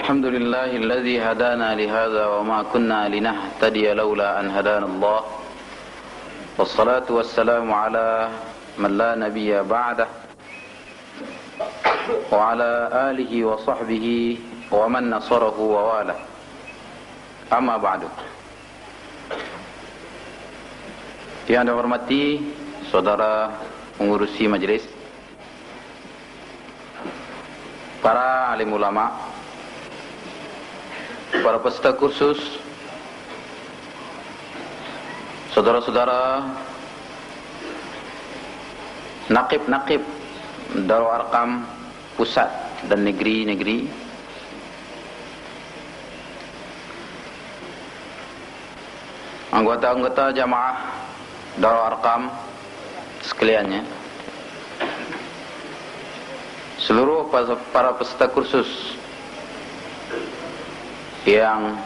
الحمد لله الذي هدانا لهذا وما كنا لنهتدي لولا أن هدانا الله والصلاة والسلام على من لا نبي بعده وعلى آله وصحبه ومن نصره وواله أما بعد. Yang dihormati saudara pengurusi majelis, para alim ulama, para peserta kursus, saudara-saudara nakib-nakib Darul Arqam pusat dan negeri-negeri, anggota-anggota jamaah Darul Arqam sekaliannya, seluruh para peserta kursus yang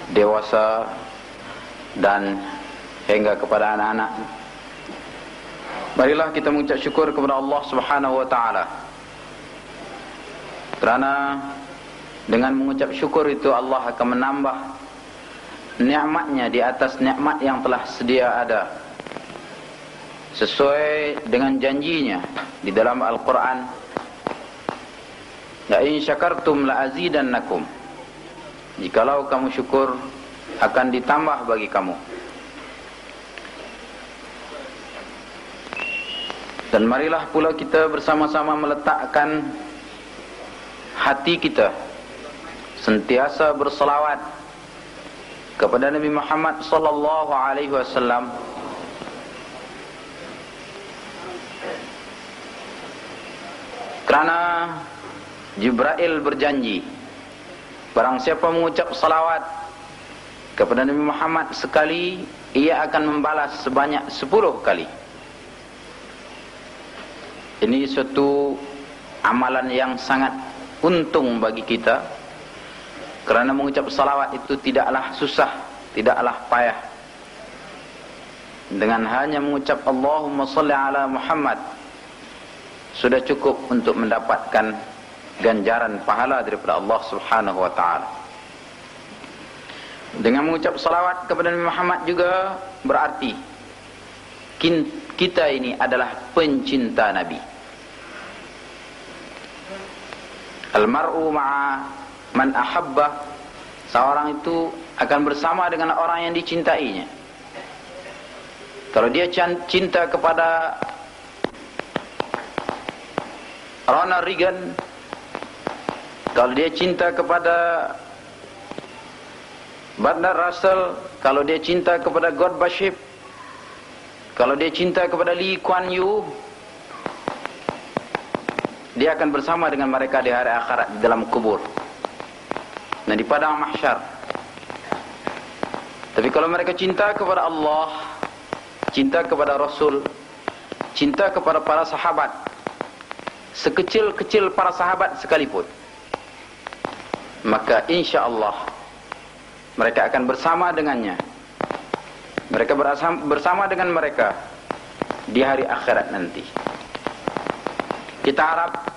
dewasa dan hingga kepada anak-anak, marilah kita mengucap syukur kepada Allah Subhanahu wa taala. Kerana dengan mengucap syukur itu Allah akan menambah nikmatnya di atas nikmat yang telah sedia ada, sesuai dengan janjinya di dalam Al-Quran, la in syakartum la azidannakum, jikalau kamu syukur akan ditambah bagi kamu. Dan marilah pula kita bersama-sama meletakkan hati kita sentiasa berselawat kepada Nabi Muhammad sallallahu alaihi wasallam, kerana Jibril berjanji, barang siapa mengucap salawat kepada Nabi Muhammad sekali, ia akan membalas sebanyak 10 kali. Ini suatu amalan yang sangat untung bagi kita, kerana mengucap salawat itu tidaklah susah, tidaklah payah. Dengan hanya mengucap Allahumma salli ala Muhammad sudah cukup untuk mendapatkan ganjaran pahala daripada Allah Subhanahu wa taala. Dengan mengucap salawat kepada Nabi Muhammad juga berarti kita ini adalah pencinta Nabi. Al-mar'u ma'a man ahabba, seorang itu akan bersama dengan orang yang dicintainya. Kalau dia cinta kepada Ronald Reagan, kalau dia cinta kepada Bernard Russell, kalau dia cinta kepada Gorbachev, kalau dia cinta kepada Lee Kuan Yew, dia akan bersama dengan mereka di hari akhirat, di dalam kubur dan di padang mahsyar. Tapi kalau mereka cinta kepada Allah, cinta kepada Rasul, cinta kepada para sahabat, sekecil-kecil para sahabat sekalipun, maka insya Allah mereka akan bersama dengannya. Mereka bersama dengan mereka di hari akhirat nanti. Kita harap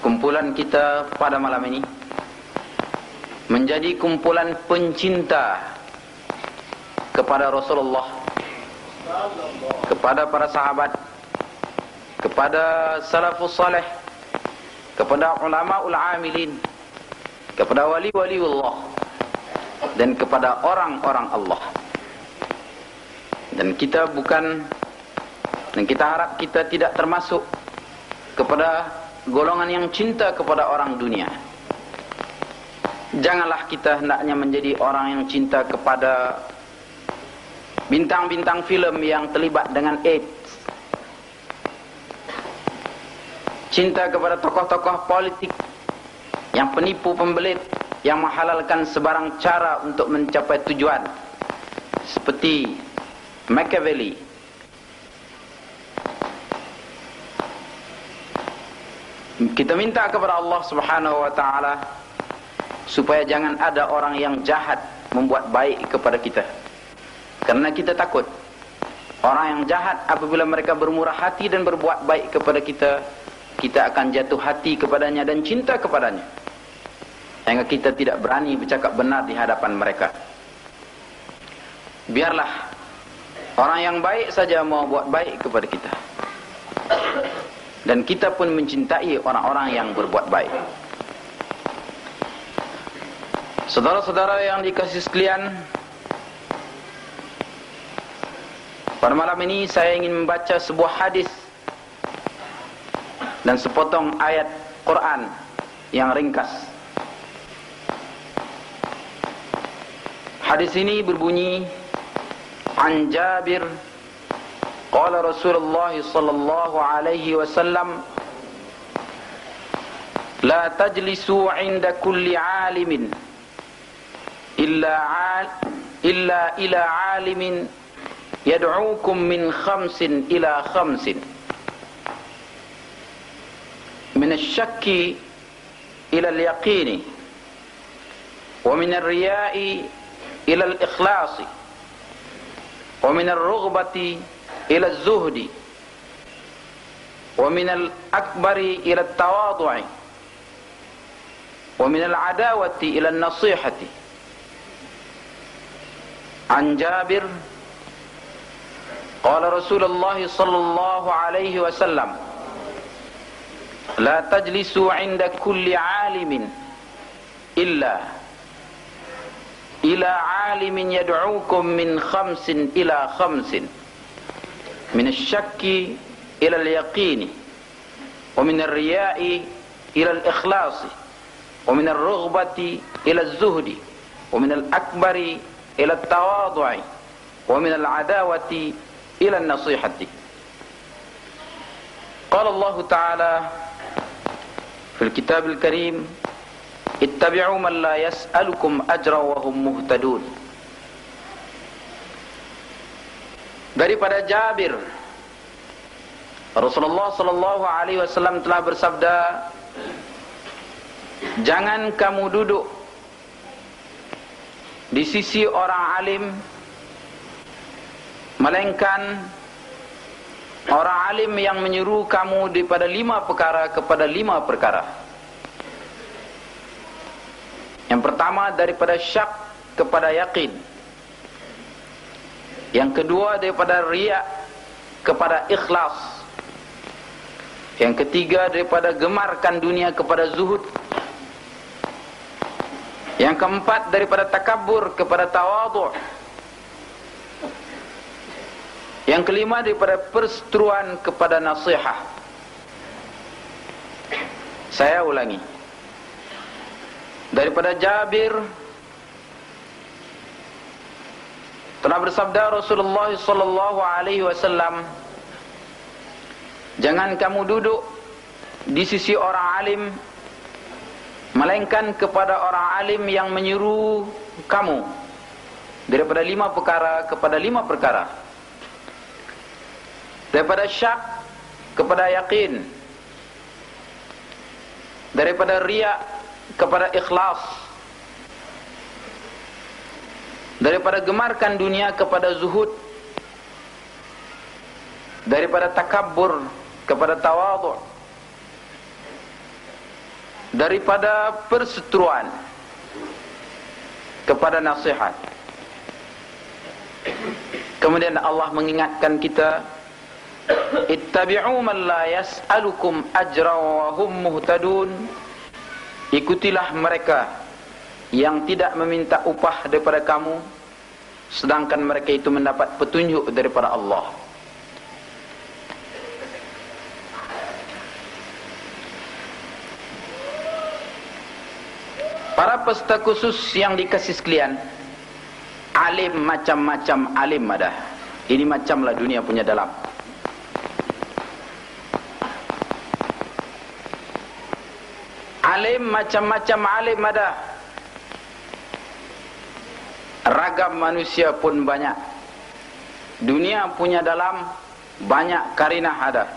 kumpulan kita pada malam ini menjadi kumpulan pencinta kepada Rasulullah, kepada para sahabat, kepada salafus salih, kepada ulamaul amilin, kepada wali-waliullah, dan kepada orang-orang Allah. Dan kita harap kita tidak termasuk kepada golongan yang cinta kepada orang dunia. Janganlah kita hendaknya menjadi orang yang cinta kepada bintang-bintang filem yang terlibat dengan AIDS, cinta kepada tokoh-tokoh politik yang penipu pembelit, yang menghalalkan sebarang cara untuk mencapai tujuan, seperti Machiavelli. Kita minta kepada Allah Subhanahu wa taala supaya jangan ada orang yang jahat membuat baik kepada kita, kerana kita takut orang yang jahat apabila mereka bermurah hati dan berbuat baik kepada kita, kita akan jatuh hati kepadanya dan cinta kepadanya. sehingga kita tidak berani bercakap benar di hadapan mereka. Biarlah orang yang baik saja mau buat baik kepada kita, dan kita pun mencintai orang-orang yang berbuat baik. Saudara-saudara yang dikasihi sekalian, pada malam ini saya ingin membaca sebuah hadis dan sepotong ayat Quran yang ringkas. Hadis ini berbunyi, An Jabir qala Rasulullah sallallahu alaihi wasallam, la tajlisu 'inda kulli 'alimin illa ila 'alimin yad'uukum min khamsin ila khamsin, min asy-syakki ila al-yaqini, wa min ar-riya'i ila al-ikhlasi, wa min ar-rughbati ila az-zuhdi, wa min al-akbari ila at-tawadhu'i, wa min al-adawati ila an-nasihati. An Jabir qala Rasulullah sallallahu alaihi wasallam, la tajlisu 'inda kulli 'alimin illa ila 'alimin yad'uukum min khamsin ila khamsin, min asy-syakki ila al-yaqini, wa min ar-riya'i ila al-ikhlasi, wa min ar-rughbati ila az-zuhdi, wa min al-akbari ila at-tawadhu'i, wa min al-'adawati ila an-nasihati. Qala Allah Ta'ala fil Kitabil Karim, ittabi'u man la yas'alukum ajra wa hum muhtadun. Daripada Jabir, Rasulullah sallallahu alaihi wasallam telah bersabda, jangan kamu duduk di sisi orang alim, melainkan orang alim yang menyuruh kamu daripada 5 perkara kepada 5 perkara. Yang pertama, daripada syak kepada yakin. Yang kedua, daripada riya kepada ikhlas. Yang ketiga, daripada gemarkan dunia kepada zuhud. Yang keempat, daripada takabur kepada tawadhu'. Yang kelima, daripada perseteruan kepada nasihat. Saya ulangi. Daripada Jabir telah bersabda Rasulullah sallallahu alaihi wasallam, jangan kamu duduk di sisi orang alim, melainkan kepada orang alim yang menyuruh kamu daripada 5 perkara kepada 5 perkara. Daripada syak kepada yakin, daripada riya kepada ikhlas, daripada gemarkan dunia kepada zuhud, daripada takabur kepada tawadhu', daripada perseteruan kepada nasihat. Kemudian Allah mengingatkan kita, ittabi'u man la yas'alukum ajra wa hum muhtadun. Ikutilah mereka yang tidak meminta upah daripada kamu, sedangkan mereka itu mendapat petunjuk daripada Allah. Para peserta khusus yang dikasih sekalian, alim macam-macam alim ada. Ini macamlah dunia punya dalam. Alim macam-macam alim ada. Ragam manusia pun banyak. Dunia punya dalam banyak karinah ada.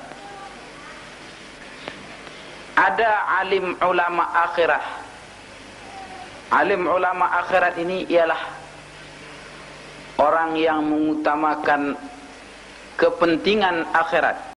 Ada alim ulama akhirat. Alim ulama akhirat ini ialah orang yang mengutamakan kepentingan akhirat.